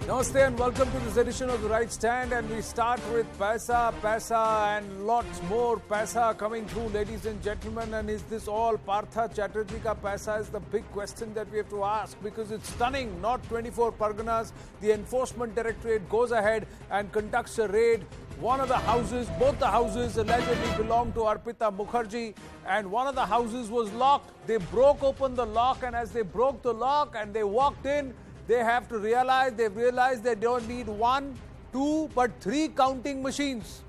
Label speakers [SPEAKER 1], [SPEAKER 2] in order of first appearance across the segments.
[SPEAKER 1] Namaste and welcome to this edition of The Right Stand, and we start with Paisa and lots more Paisa coming through, ladies and gentlemen. And is this all Partha Chatterjee ka Paisa is the big question that we have to ask, because it's stunning. Not 24 Parganas. The Enforcement Directorate goes ahead and conducts a raid. One of the houses, both the houses allegedly belong to Arpita Mukherjee, and one of the houses was locked. They broke open the lock, and as they broke the lock and they walked in, they've realized they don't need 1, 2, but 3 counting machines.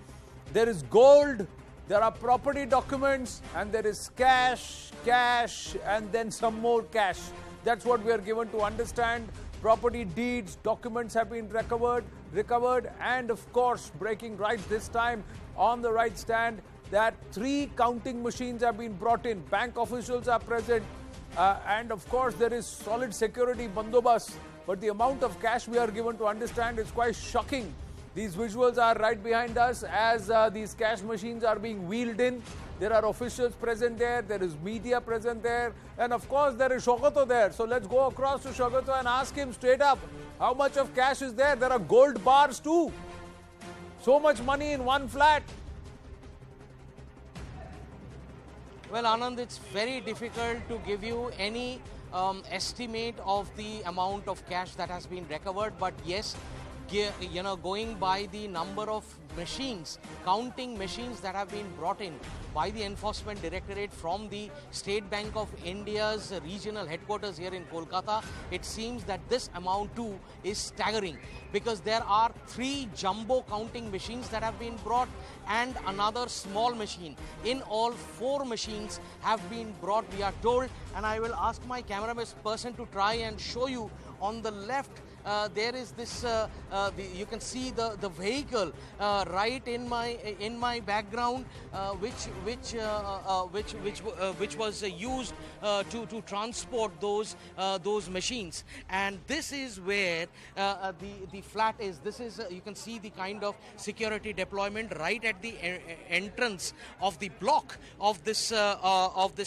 [SPEAKER 1] There is gold, there are property documents, and there is cash, and then some more cash. That's what we are given to understand. Property deeds, documents have been recovered, and of course, breaking right this time on The Right Stand, that 3 counting machines have been brought in. Bank officials are present. And of course, there is solid security bandobast. But the amount of cash we are given to understand is quite shocking. These visuals are right behind us as these cash machines are being wheeled in. There are officials present there. There is media present there. And of course, there is Shogato there. So let's go across to Shogato and ask him straight up, how much of cash is there? There are gold bars too. So much money in one flat.
[SPEAKER 2] Well, Anand, it's very difficult to give you any estimate of the amount of cash that has been recovered. But yes, going by the number of machines, counting machines that have been brought in by the Enforcement Directorate from the State Bank of India's regional headquarters here in Kolkata, it seems that this amount too is staggering, because there are 3 jumbo counting machines that have been brought and another small machine. In all, 4 machines have been brought, we are told, and I will ask my camera person to try and show you. On the left, there is this, you can see the vehicle right in my background, which was used to transport those machines. And this is where the flat is. This is, you can see the kind of security deployment right at the entrance of the block of this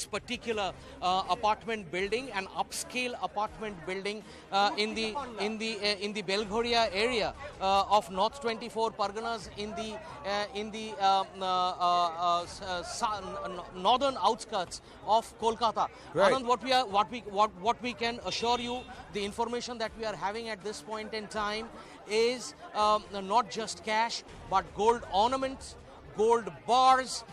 [SPEAKER 2] particular apartment building, an upscale apartment building in the Belghoria area of North 24 Parganas, in the northern outskirts of Kolkata.
[SPEAKER 1] Right.
[SPEAKER 2] Anand, what we can assure you, the information that we are having at this point in time is not just cash, but gold ornaments, gold bars,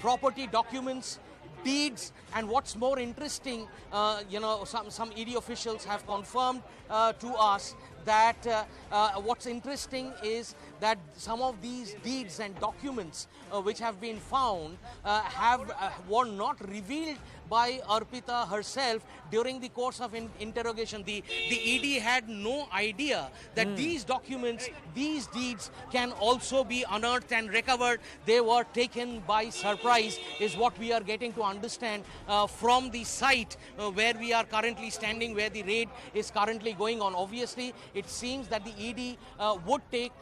[SPEAKER 2] property documents, deeds, and what's more interesting, some ED officials have confirmed to us that what's interesting is that some of these deeds and documents which have been found were not revealed by Arpita herself during the course of interrogation. The ED had no idea that these documents, these deeds can also be unearthed and recovered. They were taken by surprise, is what we are getting to understand from the site where we are currently standing, where the raid is currently going on. Obviously, it seems that the ED would take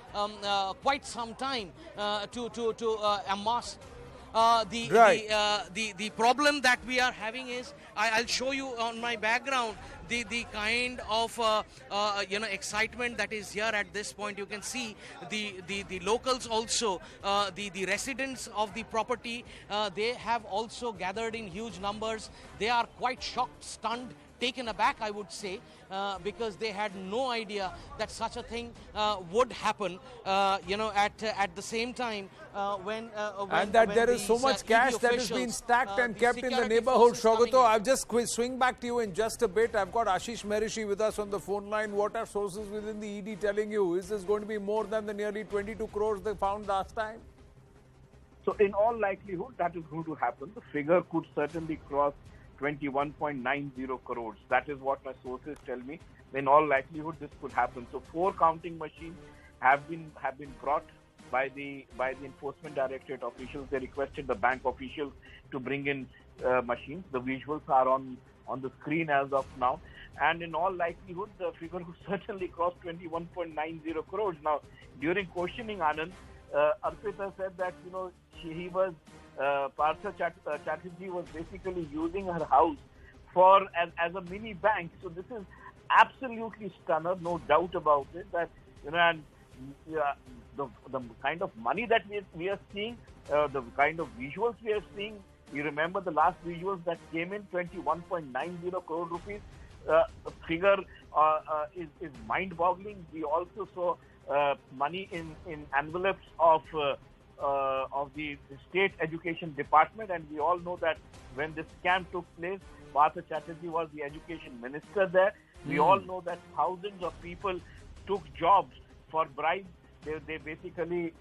[SPEAKER 2] quite some time to amass. The problem that we are having is, I'll show you on my background the kind of excitement that is here at this point. You can see the locals also, the residents of the property, they have also gathered in huge numbers. They are quite shocked, stunned, taken aback, I would say, because they had no idea that such a thing would happen, at the same time when
[SPEAKER 1] there is so much cash that has been stacked and kept in the neighborhood. Shogato, I'll just swing back to you in just a bit. I've got Ashish Merishi with us on the phone line. What are sources within the ED telling you? Is this going to be more than the nearly 22 crores they found last time?
[SPEAKER 3] So in all likelihood, that is going to happen. The figure could certainly cross 21.90 crores. That is what my sources tell me. In all likelihood, this could happen. So 4 counting machines have been brought by the Enforcement Directorate officials. They requested the bank officials to bring in machines. The visuals are on the screen as of now. And in all likelihood, the figure would certainly cross 21.90 crores. Now, during questioning, Anand, Arpita said that, he was Partha Chatterjee was basically using her house as a mini bank. So this is absolutely stunner, no doubt about it. That and the kind of money that we are seeing, the kind of visuals we are seeing. You remember the last visuals that came in, 21.90 crore rupees. The figure is mind-boggling. We also saw money in envelopes of the state education department, and we all know that when this scam took place, Partha Chatterjee was the education minister there. We all know that thousands of people took jobs for bribes. They basically,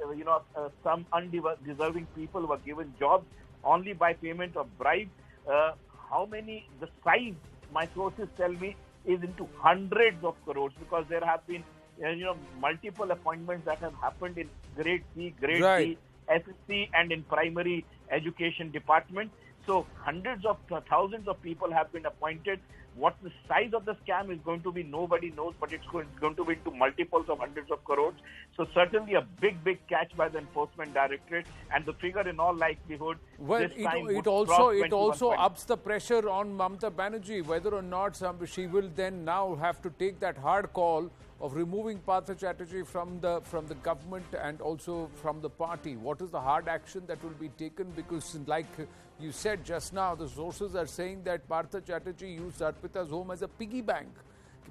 [SPEAKER 3] some undeserving people were given jobs only by payment of bribes. How many? The size, my sources tell me, is into hundreds of crores, because there have been, multiple appointments that have happened in grade C, grade D, SSC, and in primary education department. So hundreds of thousands of people have been appointed. What the size of the scam is going to be, nobody knows, but it's going to be into multiples of hundreds of crores. So certainly a big catch by the Enforcement Directorate, and the figure in all likelihood,
[SPEAKER 1] well, it also ups the pressure on Mamata Banerjee, whether or not she will then now have to take that hard call of removing Partha Chatterjee from the government and also from the party. What is the hard action that will be taken? Because like you said just now, the sources are saying that Partha Chatterjee used Arpita's home as a piggy bank.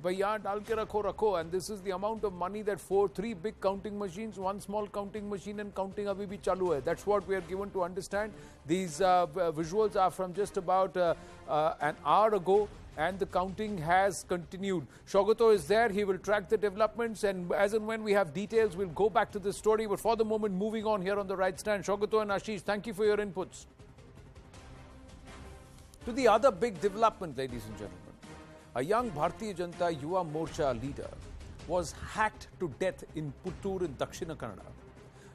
[SPEAKER 1] And this is the amount of money that 3 big counting machines, 1 small counting machine, and counting abhi bhi chalu hai. That's what we are given to understand. These visuals are from just about an hour ago, and the counting has continued. Shogato is there. He will track the developments, and as and when we have details, we'll go back to this story. But for the moment, moving on here on the right stand. Shogato and Ashish, thank you for your inputs. To the other big development, ladies and gentlemen. A young Bharatiya Janata Yuva Morcha leader was hacked to death in Puttur in Dakshina Kannada.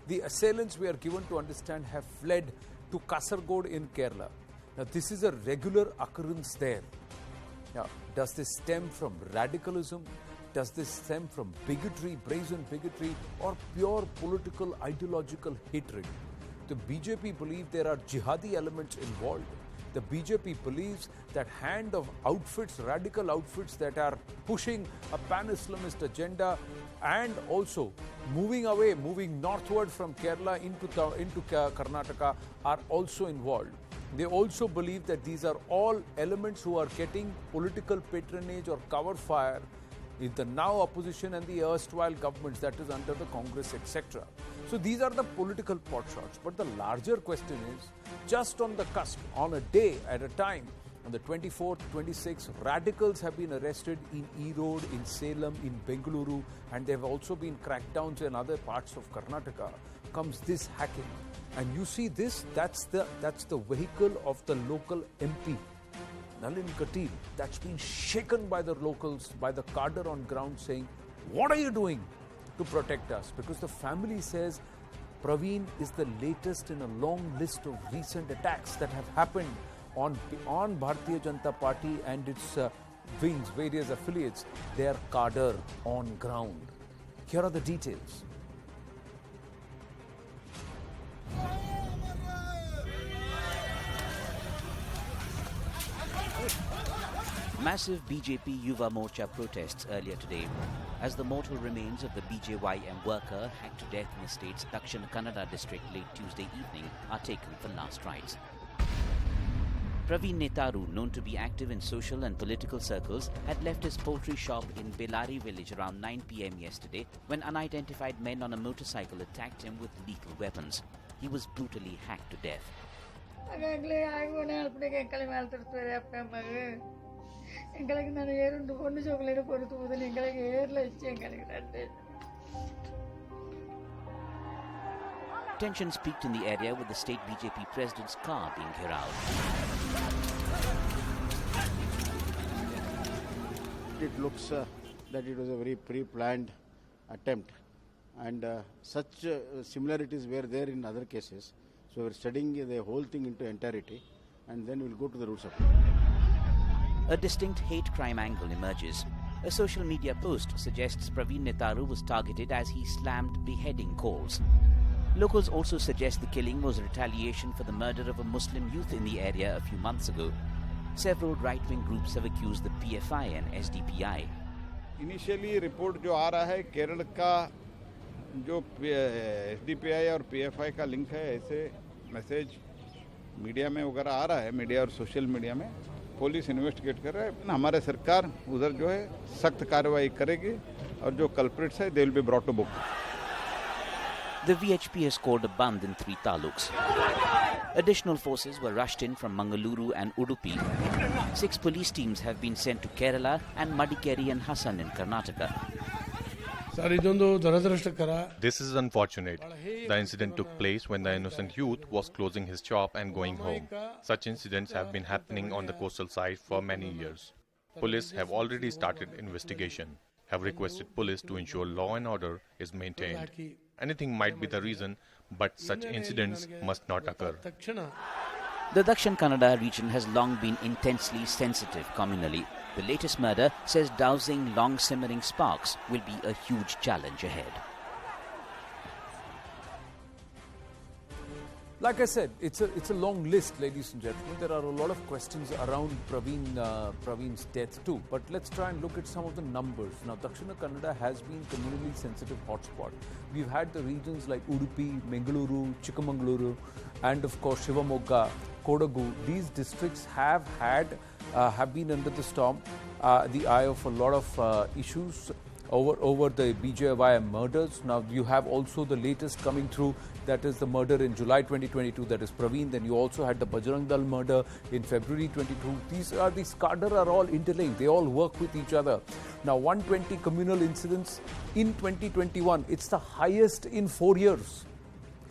[SPEAKER 1] The assailants, we are given to understand, have fled to Kasargod in Kerala. Now, this is a regular occurrence there. Now, does this stem from radicalism? Does this stem from bigotry, brazen bigotry, or pure political ideological hatred? The BJP believe there are jihadi elements involved. The BJP believes that hand of outfits, radical outfits that are pushing a pan-Islamist agenda and also moving northward from Kerala into Karnataka are also involved. They also believe that these are all elements who are getting political patronage or cover fire in the now opposition and the erstwhile governments, that is under the Congress, etc. So these are the political potshots. But the larger question is, just on the cusp, on a day at a time, on the 24th, 26th, radicals have been arrested in Erode, in Salem, in Bengaluru, and there have also been crackdowns in other parts of Karnataka. Comes this hacking. And you see this, that's the vehicle of the local MP, Nalin Katil, that's been shaken by the locals, by the cadre on ground, saying, what are you doing to protect us? Because the family says Praveen is the latest in a long list of recent attacks that have happened on Bharatiya Janata Party and its wings, various affiliates, their cadre on ground. Here are the details.
[SPEAKER 4] Massive BJP Yuva Morcha protests earlier today as the mortal remains of the BJYM worker hacked to death in the state's Dakshina Kannada district late Tuesday evening are taken for last rites. Praveen Netaru, known to be active in social and political circles, had left his poultry shop in Bellari village around 9 p.m. yesterday when unidentified men on a motorcycle attacked him with lethal weapons. He was brutally hacked to death. Tensions peaked in the area with the state BJP president's car being corralled.
[SPEAKER 5] It looks that it was a very pre-planned attempt, and such similarities were there in other cases. So we're studying the whole thing into entirety, and then we'll go to the roots of it.
[SPEAKER 4] A distinct hate crime angle emerges. A social media post suggests Praveen Netaru was targeted as he slammed beheading calls. Locals also suggest the killing was retaliation for the murder of a Muslim youth in the area a few months ago. Several right-wing groups have accused the PFI and SDPI
[SPEAKER 6] initially report जो आ रहा है केरल का जो SDPI और PFI का link है, ऐसे message media में वगैरह आ रहा है, मीडिया और सोशल मीडिया में। पुलिस इन्वेस्टिगेट कर रहा है। हमारे सरकार उधर जो है सख्त कार्रवाई करेगी और जो कल्प्रिट्स है they will be brought to book.
[SPEAKER 4] The VHP has scored a band in 3 taluks. Additional forces were rushed in from Mangaluru and Udupi. 6 police teams have been sent to Kerala and Madikeri and Hassan in Karnataka.
[SPEAKER 7] This is unfortunate. The incident took place when the innocent youth was closing his shop and going home. Such incidents have been happening on the coastal side for many years. Police have already started investigation, have requested police to ensure law and order is maintained. Anything might be the reason, but such incidents must not occur.
[SPEAKER 4] The Dakshin Kannada region has long been intensely sensitive communally. The latest murder says dousing long simmering sparks will be a huge challenge ahead.
[SPEAKER 1] Like I said, it's a long list, ladies and gentlemen. There are a lot of questions around Praveen's death too. But let's try and look at some of the numbers. Now, Dakshina Kannada has been communally sensitive hotspot. We've had the regions like Udupi, Mangaluru, Chikmagaluru, and of course Shivamogga, Kodagu. These districts have been under the storm, the eye of a lot of issues over the BJY murders. Now you have also the latest coming through, that is the murder in July 2022, that is Praveen. Then you also had the Bajrang Dal murder in February 22. These cadre are all interlinked. They all work with each other. Now 120 communal incidents in 2021. It's the highest in 4 years.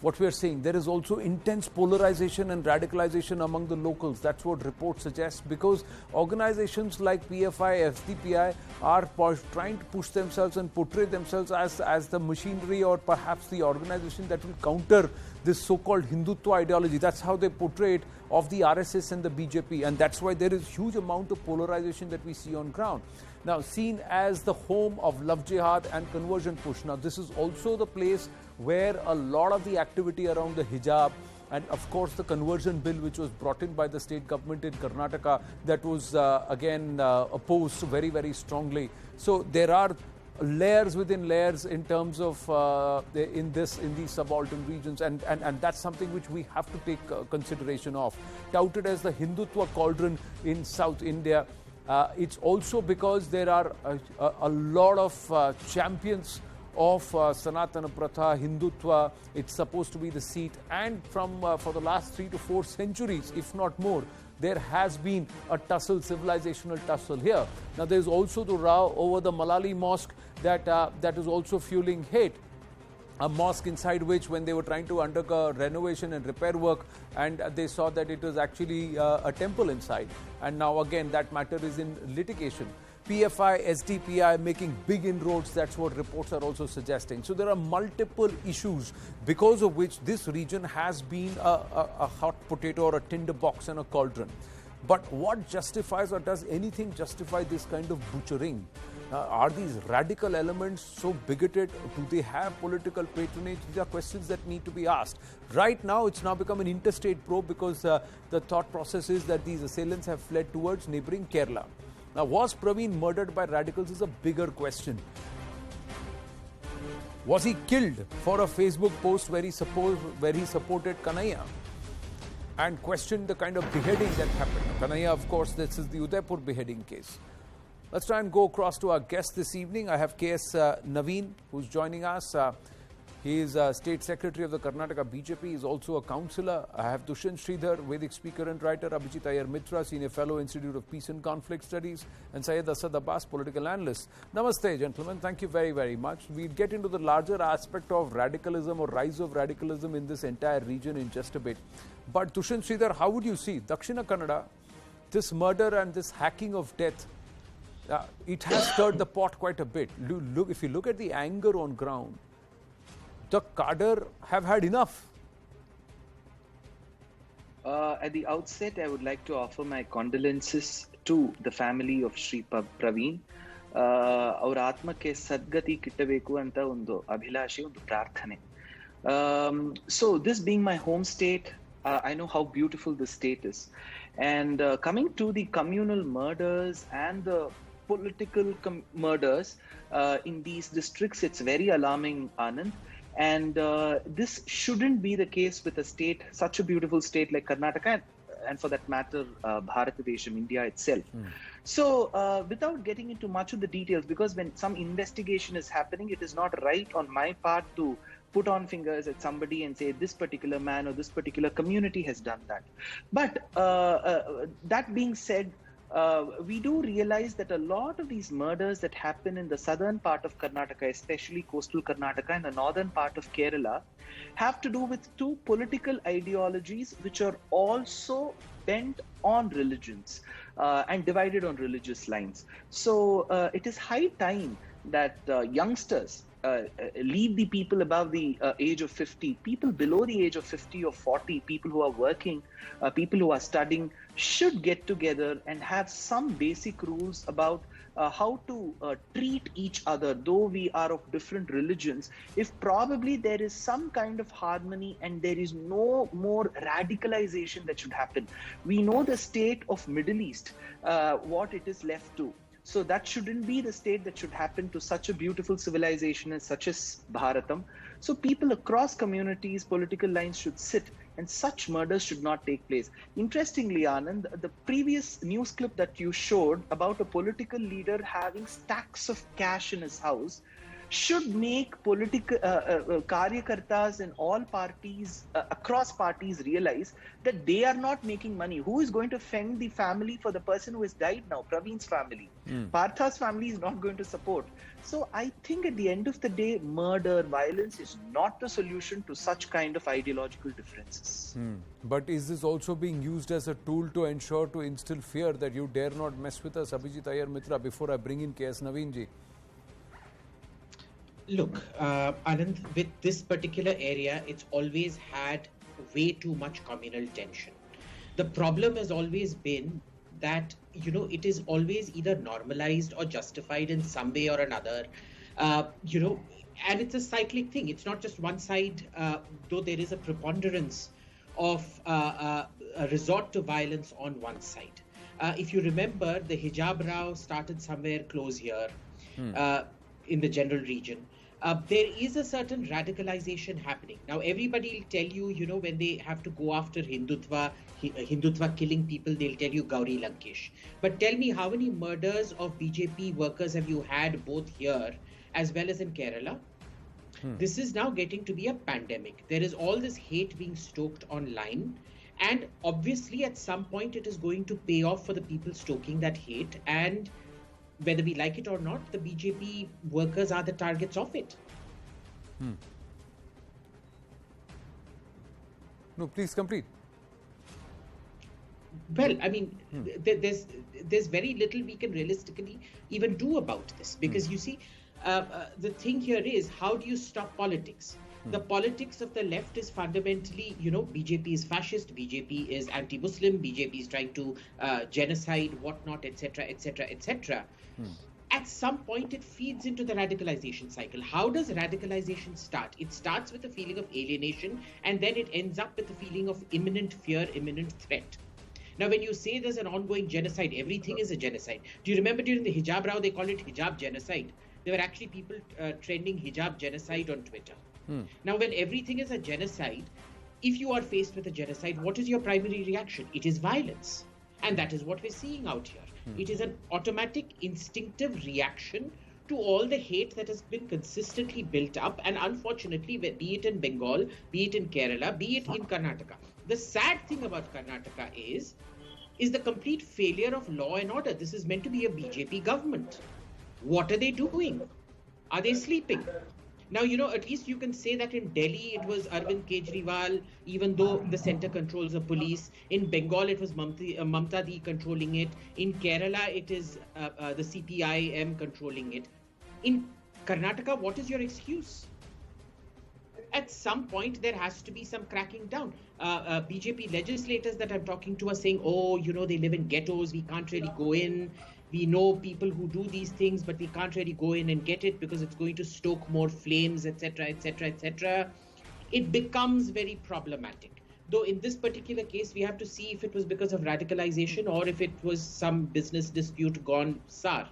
[SPEAKER 1] What we are saying, there is also intense polarization and radicalization among the locals. That's what reports suggest, because organizations like PFI, FDPI are trying to push themselves and portray themselves as the machinery or perhaps the organization that will counter this so-called Hindutva ideology. That's how they portray it of the RSS and the BJP, and that's why there is huge amount of polarization that we see on ground. Now, seen as the home of love jihad and conversion push. Now, this is also the place where a lot of the activity around the hijab and of course the conversion bill which was brought in by the state government in Karnataka, that was again opposed very, very strongly. So there are layers within layers in terms of in these subaltern regions, and that's something which we have to take consideration of. Touted as the Hindutva cauldron in South India, it's also because there are a lot of champions of Sanatana Pratha, Hindutva. It's supposed to be the seat, and for the last 3 to 4 centuries, if not more, there has been a tussle, civilizational tussle here. Now there is also the row over the Malali Mosque that is also fueling hate. A mosque inside which, when they were trying to undergo renovation and repair work, and they saw that it was actually a temple inside. And now again that matter is in litigation. PFI, SDPI making big inroads, that's what reports are also suggesting. So there are multiple issues because of which this region has been a hot potato or a tinderbox and a cauldron. But what justifies, or does anything justify this kind of butchering? Are these radical elements so bigoted? Do they have political patronage? These are questions that need to be asked. Right now, it's now become an interstate probe because the thought process is that these assailants have fled towards neighboring Kerala. Now, was Praveen murdered by radicals is a bigger question. Was he killed for a Facebook post where he supported Kanhaiya and questioned the kind of beheading that happened? Kanhaiya, of course, this is the Udaipur beheading case. Let's try and go across to our guest this evening. I have KS Naveen, who's joining us. He is State Secretary of the Karnataka BJP. He is also a councillor. I have Dushyant Sridhar, Vedic speaker and writer. Abhijit Iyer Mitra, Senior Fellow, Institute of Peace and Conflict Studies. And Syed Asad Abbas, political analyst. Namaste, gentlemen. Thank you very, very much. We'll get into the larger aspect of radicalism or rise of radicalism in this entire region in just a bit. But Dushyant Sridhar, how would you see Dakshina Kannada, this murder and this hacking of death? It has stirred the pot quite a bit. If you look at the anger on ground, the cadre have had enough.
[SPEAKER 8] At the outset, I would like to offer my condolences to the family of Shri Praveen. Our atmakke sadgati kittabeku anta undu abhilashi, undu prarthane. So this being my home state, I know how beautiful this state is. And coming to the communal murders and the political murders in these districts. It's very alarming, Anand. And this shouldn't be the case with a state, such a beautiful state like Karnataka, and for that matter, Bharatadesham, India itself. So without getting into much of the details, because when some investigation is happening, it is not right on my part to put on fingers at somebody and say this particular man or this particular community has done that. But that being said, we do realize that a lot of these murders that happen in the southern part of Karnataka, especially coastal Karnataka and the northern part of Kerala, have to do with two political ideologies which are also bent on religions and divided on religious lines. So it is high time that youngsters leave the people above the age of 50, people below the age of 50 or 40, people who are working, people who are studying, should get together and have some basic rules about how to treat each other, though we are of different religions. If probably there is some kind of harmony and there is no more radicalization that should happen. We know the state of Middle East, what it is left to. So that shouldn't be the state that should happen to such a beautiful civilization as such as Bharatam. So people across communities, political lines should sit, and such murders should not take place. Interestingly, Anand, the previous news clip that you showed about a political leader having stacks of cash in his house should make political karyakartas in all parties, across parties, realize that they are not making money. Who is going to fend the family for the person who has died now? Praveen's family. Partha's family is not going to support. So I think at the end of the day, murder, violence is not the solution to such kind of ideological differences.
[SPEAKER 1] But is this also being used as a tool to ensure, to instill fear that you dare not mess with us? Abhijit Iyer Mitra, before I bring in KS Naveen ji.
[SPEAKER 9] Look, Anand, with this particular area, it's always had way too much communal tension. The problem has always been that, it is always either normalized or justified in some way or another, and it's a cyclic thing. It's not just one side, though there is a preponderance of a resort to violence on one side. If you remember, the hijab row started somewhere close here in the general region. There is a certain radicalization happening. Now, everybody will tell you, when they have to go after Hindutva killing people, they'll tell you Gauri Lankesh. But tell me, how many murders of BJP workers have you had both here as well as in Kerala? This is now getting to be a pandemic. There is all this hate being stoked online. And obviously, at some point, it is going to pay off for the people stoking that hate. And whether we like it or not, the BJP workers are the targets of it.
[SPEAKER 1] No, please complete.
[SPEAKER 9] Well, I mean, there's very little we can realistically even do about this, because you see, the thing here is, how do you stop politics? The politics of the left is fundamentally, BJP is fascist, BJP is anti-Muslim, BJP is trying to genocide, whatnot, etc., etc., etc. At some point, it feeds into the radicalization cycle. How does radicalization start? It starts with a feeling of alienation, and then it ends up with a feeling of imminent fear, imminent threat. Now, when you say there's an ongoing genocide, everything is a genocide. Do you remember during the hijab row, they called it hijab genocide? There were actually people trending hijab genocide on Twitter. Now, when everything is a genocide, if you are faced with a genocide, what is your primary reaction? It is violence. And that is what we're seeing out here. It is an automatic, instinctive reaction to all the hate that has been consistently built up. And unfortunately, be it in Bengal, be it in Kerala, be it in Karnataka. The sad thing about Karnataka is the complete failure of law and order. This is meant to be a BJP government. What are they doing? Are they sleeping? Now, at least you can say that in Delhi, it was Arvind Kejriwal, even though the center controls the police. In Bengal, it was Mamta Di controlling it. In Kerala, it is the CPIM controlling it. In Karnataka, what is your excuse? At some point, there has to be some cracking down. BJP legislators that I'm talking to are saying, they live in ghettos, we can't really go in. We know people who do these things, but we can't really go in and get it because it's going to stoke more flames, etc., etc., etc. It becomes very problematic. Though in this particular case, we have to see if it was because of radicalization or if it was some business dispute gone sour.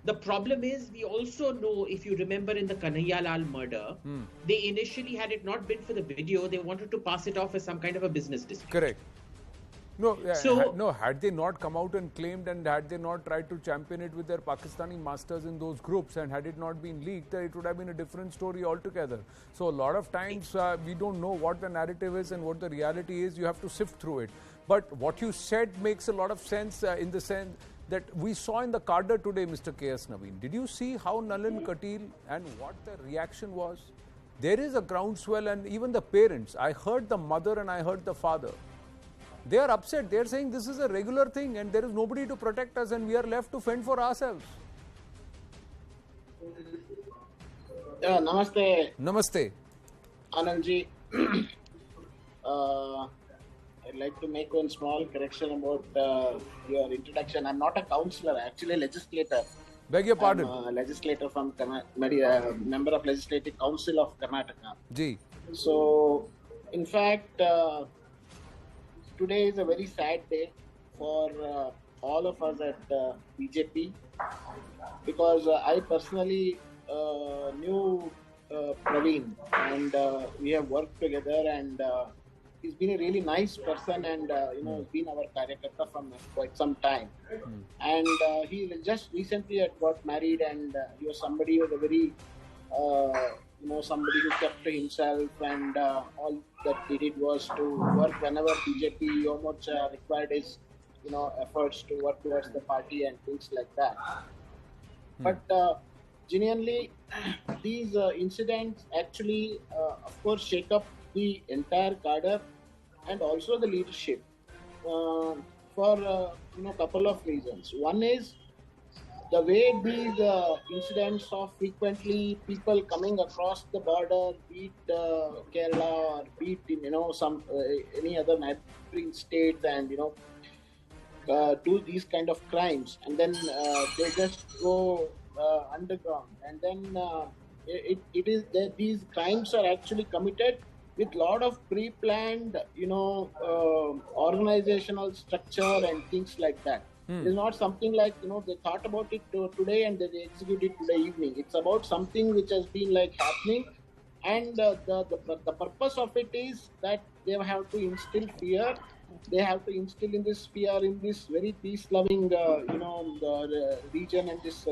[SPEAKER 9] The problem is, we also know, if you remember in the Kanhaiyalal murder, they initially, had it not been for the video, they wanted to pass it off as some kind of a business dispute.
[SPEAKER 1] Correct. No,
[SPEAKER 9] So-
[SPEAKER 1] had they not come out and claimed, and had they not tried to champion it with their Pakistani masters in those groups, and had it not been leaked, it would have been a different story altogether. So a lot of times we don't know what the narrative is and what the reality is. You have to sift through it. But what you said makes a lot of sense in the sense that we saw in the Carder today, Mr. K.S. Naveen. Did you see how Nalin Katil and what the reaction was? There is a groundswell, and even the parents. I heard the mother and I heard the father. They are upset. They are saying this is a regular thing and there is nobody to protect us and we are left to fend for ourselves.
[SPEAKER 10] Namaste.
[SPEAKER 1] Namaste.
[SPEAKER 10] Anandji. I'd like to make one small correction about your introduction. I'm not a councillor, actually a legislator.
[SPEAKER 1] Beg your pardon.
[SPEAKER 10] I'm a legislator from member of Legislative Council of Karnataka.
[SPEAKER 1] Ji.
[SPEAKER 10] So, in fact, today is a very sad day for all of us at BJP, because I personally knew Praveen, and we have worked together, and he's been a really nice person, and he's been our Karyakarta from quite some time. And he just recently had got married, and he was somebody who was a very somebody who kept to himself, and all that he did was to work whenever BJP Yuva Morcha required his efforts to work towards the party and things like that. But genuinely, these incidents actually, of course, shake up the entire cadre and also the leadership for a couple of reasons. One is the way these incidents of frequently people coming across the border, be it Kerala or be it some any other neighboring states, and do these kind of crimes, and then they just go underground, and then it is that these crimes are actually committed with lot of pre-planned organizational structure and things like that. It's not something like they thought about it today and they execute it today evening. It's about something which has been happening, and the purpose of it is that they have to instill fear. They have to instill in this fear in this very peace-loving the region and this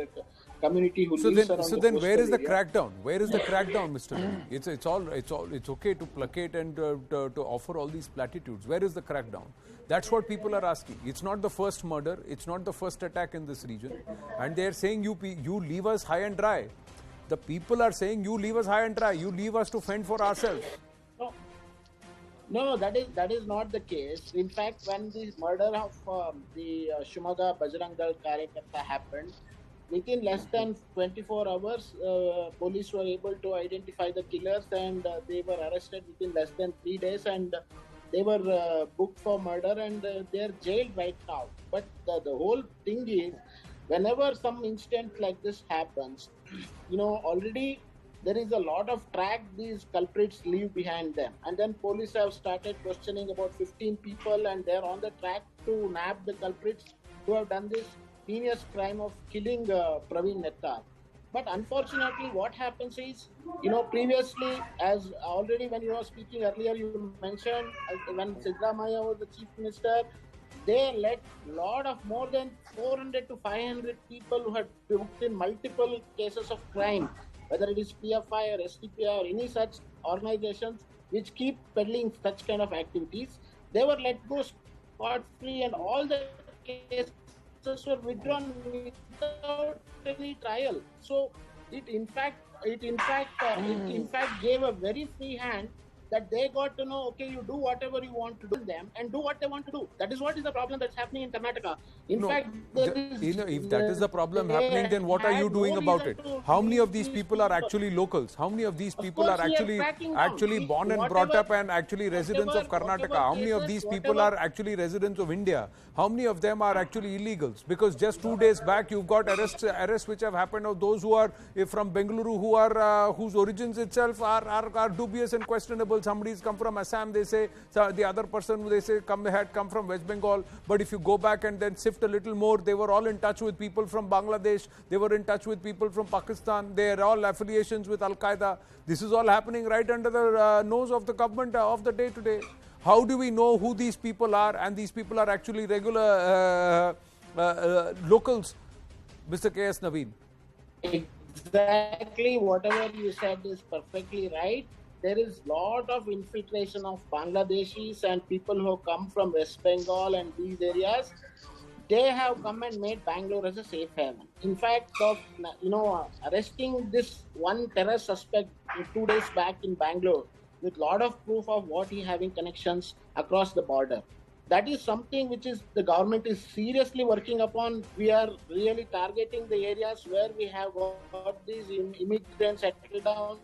[SPEAKER 10] community who lives around.
[SPEAKER 1] So then, where is the crackdown? Where is the crackdown, Mr. Naveen? It's okay to placate and to offer all these platitudes. Where is the crackdown? That's what people are asking. It's not the first murder. It's not the first attack in this region, and they are saying you leave us high and dry. The people are saying you leave us high and dry. You leave us to fend for ourselves.
[SPEAKER 10] No, that is not the case. In fact, when the murder of the Shumaga Bajrang Dal Karyakarta happened, within less than 24 hours, police were able to identify the killers, and they were arrested within less than 3 days, and they were booked for murder, and they are jailed right now. But the whole thing is, whenever some incident like this happens, already there is a lot of track these culprits leave behind them, and then police have started questioning about 15 people, and they're on the track to nab the culprits who have done this heinous crime of killing Praveen Nettar. But unfortunately, what happens is, previously, as already when you were speaking earlier, you mentioned when Siddaramaiah was the chief minister, they let lot of more than 400 to 500 people who had booked in multiple cases of crime, whether it is PFI or STPI or any such organizations which keep peddling such kind of activities, they were let go scot-free, and all the cases were withdrawn without any trial. So it in fact gave a very free hand, that they got to know, okay, you do whatever you want to do them and do what they want to do. That is what is the problem that's happening in Karnataka. In fact,
[SPEAKER 1] if that is the problem happening, then what are you doing about it? How many of these people are actually locals? How many of these people are actually born and brought up and actually residents of Karnataka? How many of these people are actually residents of India? How many of them are actually illegals? Because just 2 days back, you've got arrests which have happened of those who are from Bengaluru, who are whose origins itself are dubious and questionable. people. Somebody's come from Assam, they say. So the other person, they say, had come from West Bengal. But if you go back and then sift a little more, they were all in touch with people from Bangladesh. They were in touch with people from Pakistan. They are all affiliations with Al-Qaeda. This is all happening right under the nose of the government of the day today. How do we know who these people are, and these people are actually regular locals, Mr. K.S. Naveen?
[SPEAKER 10] Exactly, whatever you said is perfectly right. There is lot of infiltration of Bangladeshis and people who come from West Bengal and these areas. They have come and made Bangalore as a safe haven. In fact, arresting this one terror suspect 2 days back in Bangalore with lot of proof of what he having connections across the border. That is something which is the government is seriously working upon. We are really targeting the areas where we have got these immigrants settled down,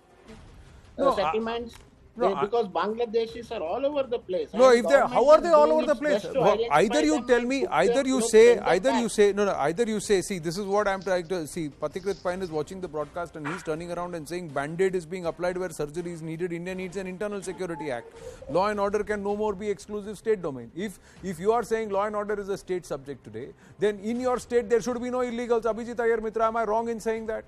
[SPEAKER 10] settlements. Because Bangladeshis are all over the place.
[SPEAKER 1] No, if they, how are they all over the place? Either you tell me, either you say, see, this is what I'm trying to see. Pathikrit Pain is watching the broadcast and he's turning around and saying Band-Aid is being applied where surgery is needed. India needs an Internal Security Act. Law and order can no more be exclusive state domain. If you are saying law and order is a state subject today, then in your state there should be no illegals. Abhijit Iyer Mitra, am I wrong in saying that?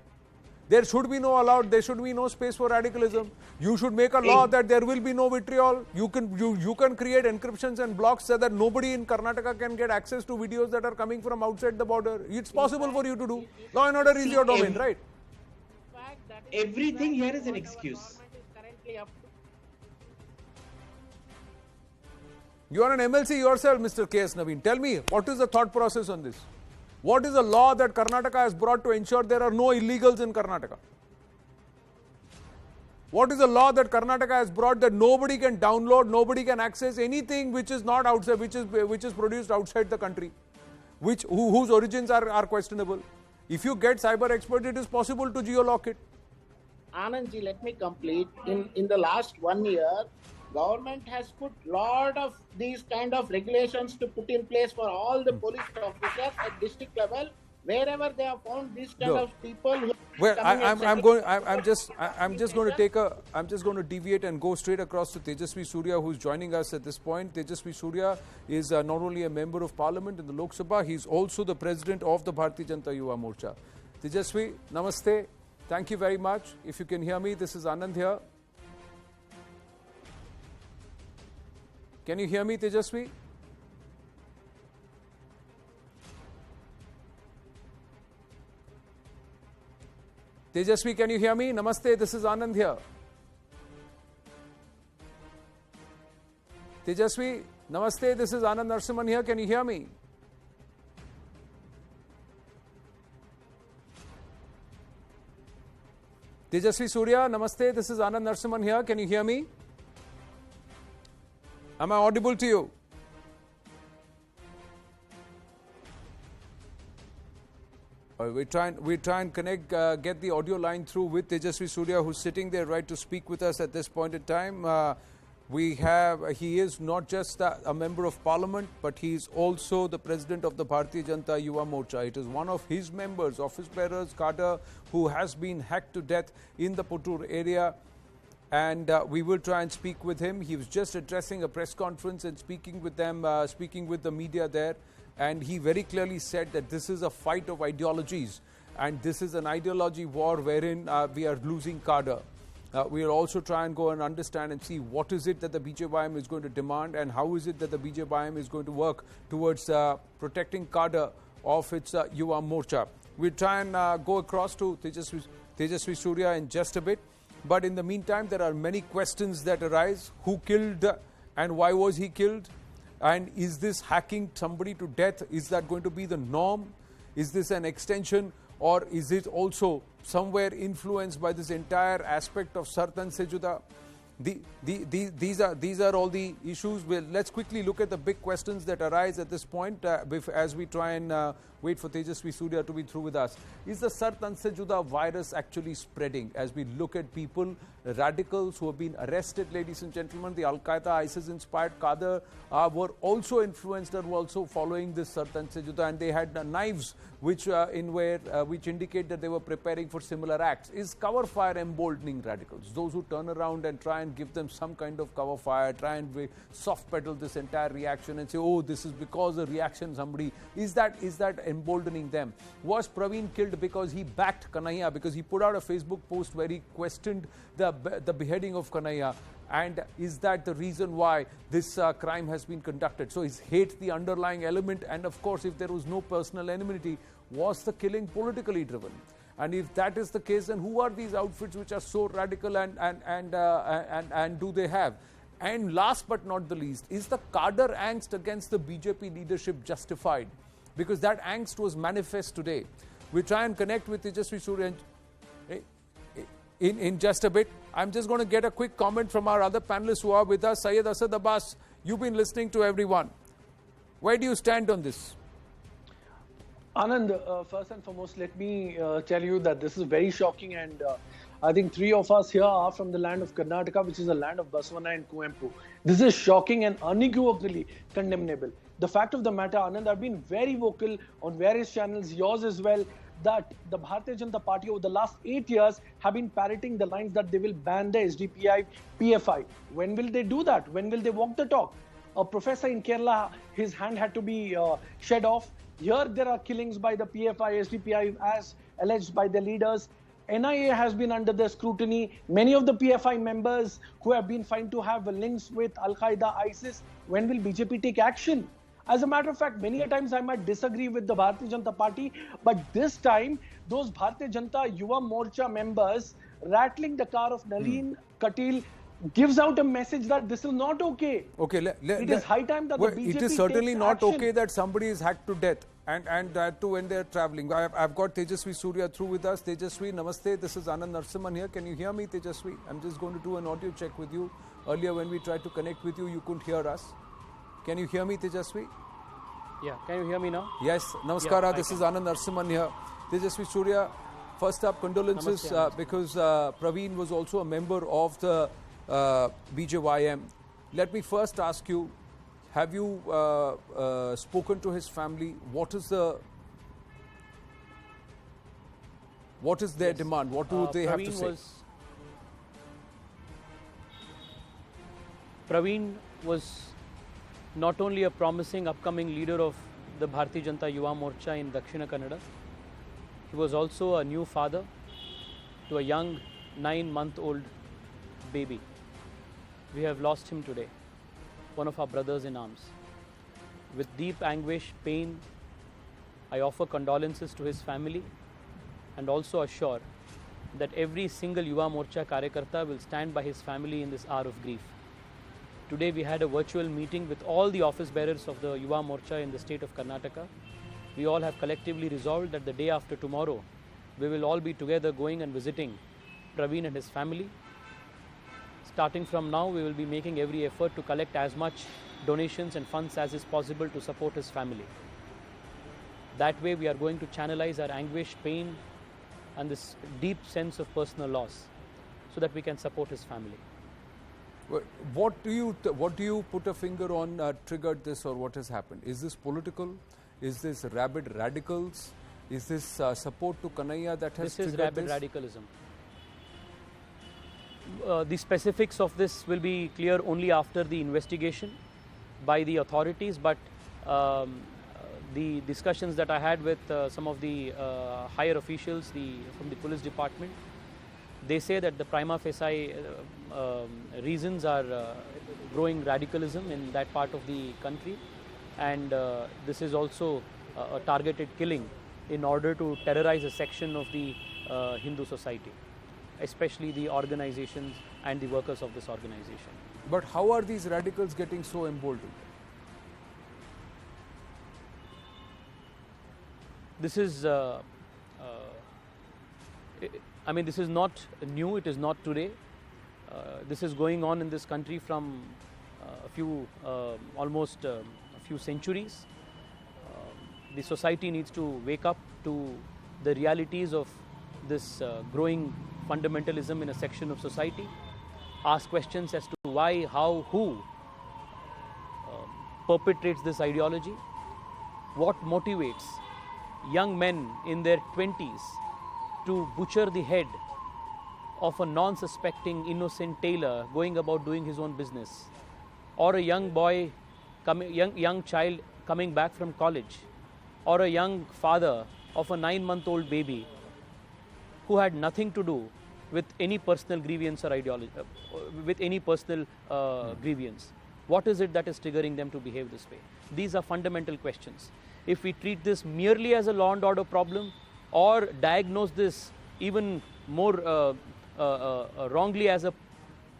[SPEAKER 1] There should be there should be no space for radicalism. You should make a law that there will be no vitriol. You can create encryptions and blocks so that nobody in Karnataka can get access to videos that are coming from outside the border. It's possible for you to do. Law and order is your domain, right?
[SPEAKER 9] Everything here is an excuse.
[SPEAKER 1] You are an MLC yourself, Mr. K.S. Naveen. Tell me, what is the thought process on this? What is the law that Karnataka has brought to ensure there are no illegals in Karnataka? What is the law that Karnataka has brought that nobody can download, nobody can access anything which is not outside, which is produced outside the country, whose origins are questionable? If you get cyber expert, it is possible to geolock it.
[SPEAKER 10] Anandji, let me complete. In the last 1 year, government has put lot of these kind of regulations to put in place for all the police officers at district level. Wherever they have found these kind of people who
[SPEAKER 1] I'm just going to deviate and go straight across to Tejasvi Surya, who's joining us at this point. Tejasvi Surya is not only a member of parliament in the Lok Sabha, he's also the president of the Bharatiya Janata Yuva Morcha. Tejasvi, namaste. Thank you very much. If you can hear me, this is Anand here. Can you hear me, Tejasvi? Tejasvi, can you hear me? Namaste, this is Anand here. Tejasvi, namaste, this is Anand Narsimhan here. Can you hear me? Tejasvi Surya, namaste, this is Anand Narsimhan here. Can you hear me? Am I audible to you? We try and connect, get the audio line through with Tejasvi Surya, who's sitting there right to speak with us at this point in time. He is not just a member of parliament, but he is also the president of the Bharatiya Janata Yuva Morcha. It is one of his members, office bearers, cadre, who has been hacked to death in the Puttur area. And we will try and speak with him. He was just addressing a press conference and speaking with them, speaking with the media there. And he very clearly said that this is a fight of ideologies. And this is an ideology war wherein we are losing cadre. We will also try and go and understand and see what is it that the BJYM is going to demand and how is it that the BJYM is going to work towards protecting cadre of its Yuva Morcha. We'll try and go across to Tejasvi Surya in just a bit. But in the meantime, there are many questions that arise. Who killed and why was he killed? And is this hacking somebody to death? Is that going to be the norm? Is this an extension, or is it also somewhere influenced by this entire aspect of Sartan Sejuda? These are all the issues. Well, let's quickly look at the big questions that arise at this point as we try and wait for Tejasvi Surya to be through with us. Is the Sartan Sejuda virus actually spreading as we look at people radicals who have been arrested, ladies and gentlemen. The Al-Qaeda, ISIS-inspired cadre were also influenced and were also following this Sartan se Juda, and they had knives which indicate that they were preparing for similar acts. Is cover fire emboldening radicals? Those who turn around and try and give them some kind of cover fire, try and soft pedal this entire reaction and say, oh, this is because of reaction somebody. Is that emboldening them? Was Praveen killed because he backed Kanhaiya, because he put out a Facebook post where he questioned the beheading of Kanhaiya? And is that the reason why this crime has been conducted? So is hate the underlying element? And of course, if there was no personal enmity, was the killing politically driven? And if that is the case, then who are these outfits which are so radical and do they have? And last but not the least, is the cadre angst against the BJP leadership justified? Because that angst was manifest today. We try and connect with Tejasvi Surya in just a bit. I'm just going to get a quick comment from our other panelists who are with us. Syed Asad Abbas, you've been listening to everyone. Where do you stand on this?
[SPEAKER 11] Anand, first and foremost, let me tell you that this is very shocking, and I think three of us here are from the land of Karnataka, which is the land of Basavana and Kuempu. This is shocking and unequivocally condemnable. The fact of the matter, Anand, I've been very vocal on various channels, yours as well, that the Bharatiya Janata Party over the last 8 years have been parroting the lines that they will ban the SDPI, PFI. When will they do that? When will they walk the talk? A professor in Kerala, his hand had to be shed off. Here there are killings by the PFI, SDPI as alleged by the leaders. NIA has been under the scrutiny. Many of the PFI members who have been found to have links with Al-Qaeda, ISIS. When will BJP take action? As a matter of fact, many a times I might disagree with the Bharatiya Janata Party, but this time, those Bharatiya Janata Yuva Morcha members rattling the car of Nalin Katil gives out a message that this is not okay.
[SPEAKER 1] Okay,
[SPEAKER 11] it is high time that the BJP
[SPEAKER 1] it is certainly not
[SPEAKER 11] action.
[SPEAKER 1] Okay that somebody is hacked to death, and that too when they are travelling. I've got Tejasvi Surya through with us. Tejasvi, namaste. This is Anand Narasimhan here. Can you hear me, Tejasvi? I'm just going to do an audio check with you. Earlier when we tried to connect with you, you couldn't hear us. Can you hear me, Tejasvi?
[SPEAKER 12] Yeah, can you hear me now?
[SPEAKER 1] Yes, namaskara. Yeah, this is Anand Narasimhan here. Tejasvi Surya, first up, condolences because Praveen was also a member of the BJYM. Let me first ask you, have you spoken to his family? What is their demand? What do they have to say?
[SPEAKER 12] Praveen was not only a promising upcoming leader of the Bharatiya Janata Yuva Morcha in Dakshina Kannada, he was also a new father to a young 9-month-old baby. We have lost him today, one of our brothers in arms. With deep anguish, pain, I offer condolences to his family and also assure that every single Yuva Morcha Karyakarta will stand by his family in this hour of grief. Today we had a virtual meeting with all the office bearers of the Yuva Morcha in the state of Karnataka. We all have collectively resolved that the day after tomorrow, we will all be together going and visiting Praveen and his family. Starting from now, we will be making every effort to collect as much donations and funds as is possible to support his family. That way we are going to channelize our anguish, pain and this deep sense of personal loss so that we can support his family.
[SPEAKER 1] What do you put a finger on triggered this, or what has happened? Is this political? Is this rabid radicals? Is this support to Kanhaiya that has triggered this?
[SPEAKER 12] This is rabid radicalism. The specifics of this will be clear only after the investigation by the authorities, but the discussions that I had with some of the higher officials from the police department, they say that the prima facie reasons are growing radicalism in that part of the country, and this is also a targeted killing in order to terrorize a section of the Hindu society, especially the organizations and the workers of this organization.
[SPEAKER 1] But how are these radicals getting so emboldened?
[SPEAKER 12] This is, I mean, this is not new, it is not today. This is going on in this country from almost a few centuries. The society needs to wake up to the realities of this growing fundamentalism in a section of society, ask questions as to why, how, who perpetrates this ideology, what motivates young men in their 20s to butcher the head of a non-suspecting innocent tailor going about doing his own business, or a young boy, young child coming back from college, or a young father of a 9-month-old baby who had nothing to do with any personal grievance or ideology, with any personal grievance. What is it that is triggering them to behave this way? These are fundamental questions. If we treat this merely as a law and order problem, or diagnose this even more wrongly as a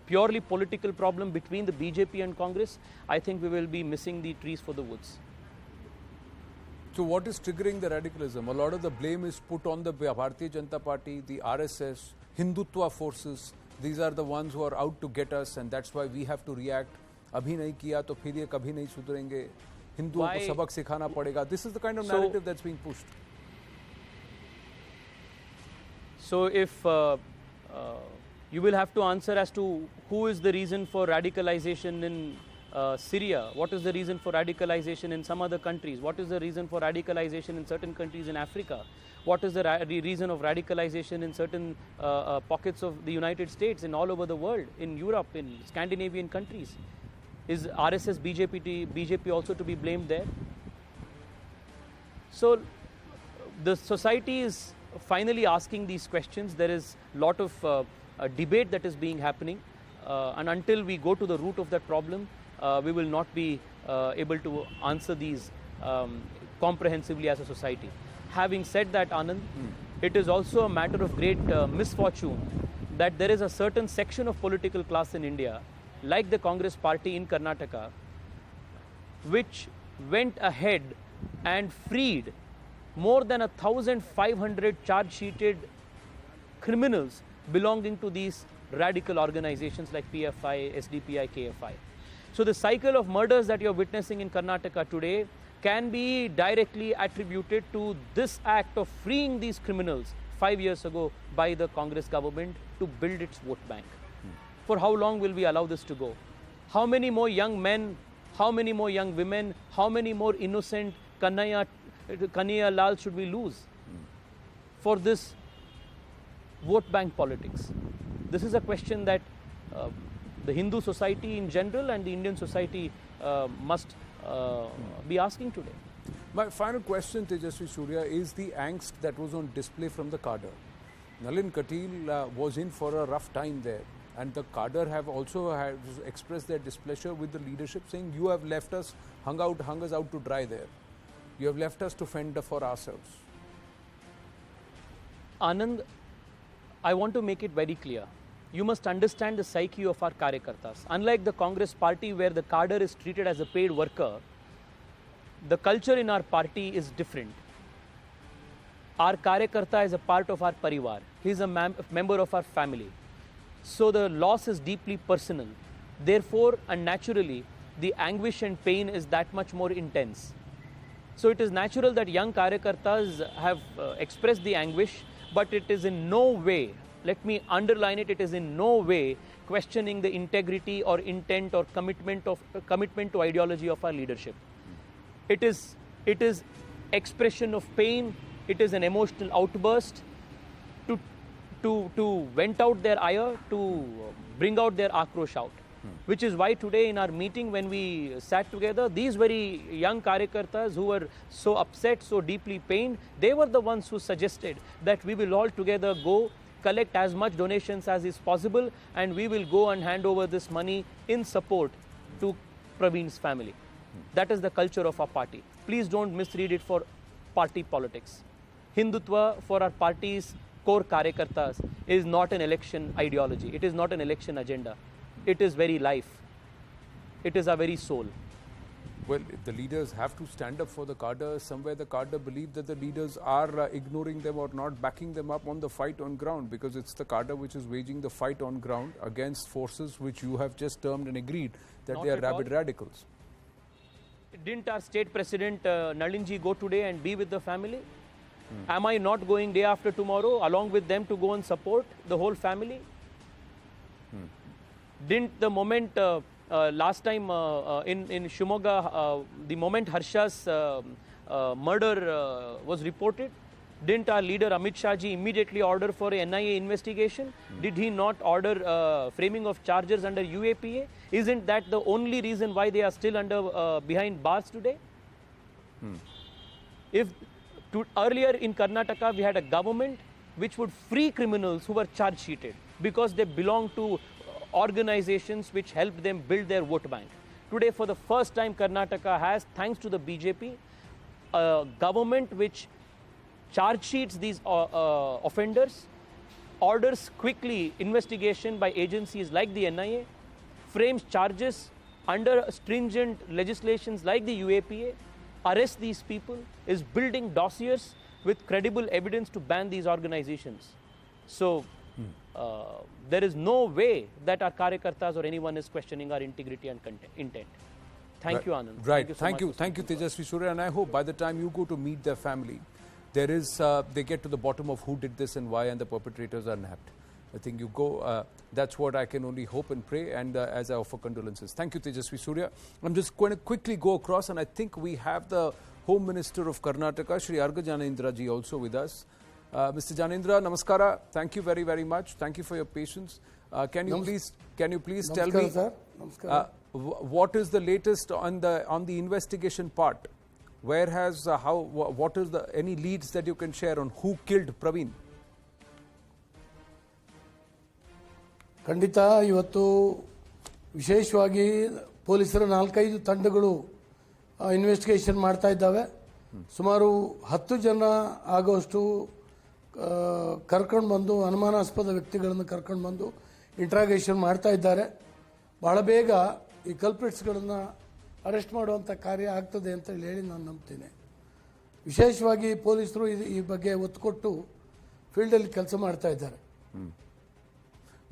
[SPEAKER 12] purely political problem between the BJP and Congress, I think we will be missing the trees for the woods.
[SPEAKER 1] So what is triggering the radicalism? A lot of the blame is put on the Bharatiya Janata Party, the RSS, Hindutva forces. These are the ones who are out to get us, and that's why we have to react. Abhi nahi kiya to phir ye kabhi nahi sudhrenge. Hinduon ko sabak sikhana padega. This is the kind of narrative that's being pushed.
[SPEAKER 12] So if you will have to answer as to who is the reason for radicalization in Syria, what is the reason for radicalization in some other countries, what is the reason for radicalization in certain countries in Africa, what is the reason of radicalization in certain pockets of the United States and all over the world, in Europe, in Scandinavian countries. Is RSS, BJP also to be blamed there? So the society is finally asking these questions. There is a lot of debate that is being happening, and until we go to the root of that problem, we will not be able to answer these comprehensively as a society. Having said that, Anand, it is also a matter of great misfortune that there is a certain section of political class in India, like the Congress party in Karnataka, which went ahead and freed more than 1,500 charge-sheeted criminals belonging to these radical organizations like PFI, SDPI, KFI. So the cycle of murders that you're witnessing in Karnataka today can be directly attributed to this act of freeing these criminals 5 years ago by the Congress government to build its vote bank. For how long will we allow this to go? How many more young men, how many more young women, how many more innocent Kanhaiya Lal should we lose for this vote bank politics? This is a question that the Hindu society in general and the Indian society must be asking today.
[SPEAKER 1] My final question, Tejasvi Surya, is the angst that was on display from the cadre. Nalin Katil was in for a rough time there, and the cadre have also expressed their displeasure with the leadership, saying, you have left us, hung us out to dry there. You have left us to fend for ourselves.
[SPEAKER 12] Anand, I want to make it very clear. You must understand the psyche of our Karyakartas. Unlike the Congress party where the cadre is treated as a paid worker, the culture in our party is different. Our Karyakarta is a part of our parivar. He is a member of our family. So the loss is deeply personal. Therefore, and naturally, the anguish and pain is that much more intense. So it is natural that young Karyakartas have expressed the anguish, but it is in no way, let me underline it, it is in no way questioning the integrity or intent or commitment to ideology of our leadership. It is expression of pain, it is an emotional outburst to vent out their ire, to bring out their akrosh out. Which is why today in our meeting when we sat together, these very young Karyakartas who were so upset, so deeply pained, they were the ones who suggested that we will all together go collect as much donations as is possible and we will go and hand over this money in support to Praveen's family. That is the culture of our party. Please don't misread it for party politics. Hindutva for our party's core Karyakartas is not an election ideology. It is not an election agenda. It is very life. It is our very soul.
[SPEAKER 1] Well, the leaders have to stand up for the cadre. Somewhere the cadre believe that the leaders are ignoring them or not backing them up on the fight on ground, because it's the cadre which is waging the fight on ground against forces which you have just termed and agreed that
[SPEAKER 12] Not
[SPEAKER 1] they are
[SPEAKER 12] at all.
[SPEAKER 1] rabid radicals.
[SPEAKER 12] Didn't our state president Nalinji go today and be with the family? Am I not going day after tomorrow along with them to go and support the whole family? Didn't the moment last time in Shimoga, the moment Harsha's murder was reported, didn't our leader Amit Shah ji immediately order for a NIA investigation? Did he not order framing of charges under UAPA? Isn't that the only reason why they are still under behind bars today? If earlier in Karnataka we had a government which would free criminals who were charge sheeted because they belong to organizations which helped them build their vote bank. Today, for the first time, Karnataka has, thanks to the BJP, a government which charge sheets these offenders, orders quickly investigation by agencies like the NIA, frames charges under stringent legislations like the UAPA, arrests these people, is building dossiers with credible evidence to ban these organizations. So, there is no way that our Karyakartas or anyone is questioning our integrity and intent. Thank you, Anand.
[SPEAKER 1] Right. Thank you, Tejasvi Surya. And I hope by the time you go to meet their family, there is they get to the bottom of who did this and why, and the perpetrators are nabbed. I think you go. That's what I can only hope and pray. And as I offer condolences, thank you, Tejasvi Surya. I'm just going to quickly go across, and I think we have the Home Minister of Karnataka, Shri Arga Janendra ji, also with us. Mr. Janendra, namaskara. Thank you very, very much. Thank you for your patience. Can you please tell me what is the latest on the investigation part? Where has what is the any leads that you can share on who killed Praveen?
[SPEAKER 13] ಖಂಡಿತ ಇವತ್ತು ವಿಶೇಷವಾಗಿ ಪೊಲೀಸರ 4-5 ತಂಡಗಳು investigation ಮಾಡ್ತಾ ಇದ್ದಾವೆ. ಸುಮಾರು 10 ಜನ ಆಗೋಷ್ಟು ಕರ್ಕೊಂಡು ಬಂದು ಅನುಮಾನಾಸ್ಪದ ವ್ಯಕ್ತಿಗಳನ್ನು ಕರ್ಕೊಂಡು ಬಂದು ಇಂಟ್ರಾಗೇಷನ್ ಮಾಡ್ತಾ ಇದ್ದಾರೆ. ಬಹಳ ಬೇಗ ಈ ಕಲ್ಪ್ರಿಟ್ಸ್ಗಳನ್ನು ಅರೆಸ್ಟ್ ಮಾಡುವಂಥ ಕಾರ್ಯ ಆಗ್ತದೆ ಅಂತ ಹೇಳಿ ನಾನು ನಂಬ್ತೀನಿ. ವಿಶೇಷವಾಗಿ ಪೊಲೀಸರು ಈ ಬಗ್ಗೆ ಒತ್ತು ಕೊಟ್ಟು ಫೀಲ್ಡಲ್ಲಿ ಕೆಲಸ ಮಾಡ್ತಾ ಇದ್ದಾರೆ.